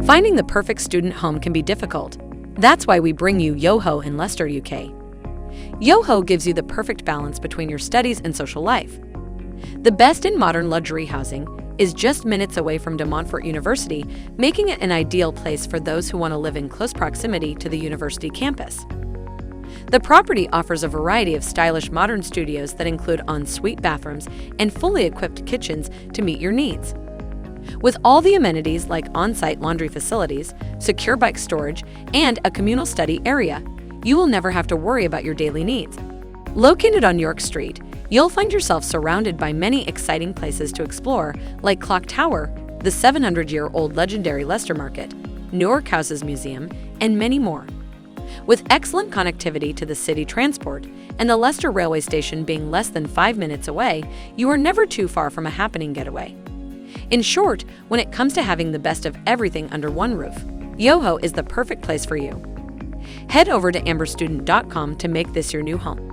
Finding the perfect student home can be difficult. That's why we bring you Yoho in Leicester, UK. Yoho gives you the perfect balance between your studies and social life. The best in modern luxury housing is just minutes away from De Montfort University, making it an ideal place for those who want to live in close proximity to the university campus. The property offers a variety of stylish modern studios that include en-suite bathrooms and fully equipped kitchens to meet your needs. With all the amenities like on-site laundry facilities, secure bike storage, and a communal study area, you will never have to worry about your daily needs. Located on York Street, you'll find yourself surrounded by many exciting places to explore, like Clock Tower, the 700-year-old legendary Leicester Market, Newark Houses Museum, and many more. With excellent connectivity to the city transport and the Leicester railway station being less than 5 minutes away, you are never too far from a happening getaway. In short, when it comes to having the best of everything under one roof, Yoho is the perfect place for you. Head over to amberstudent.com to make this your new home.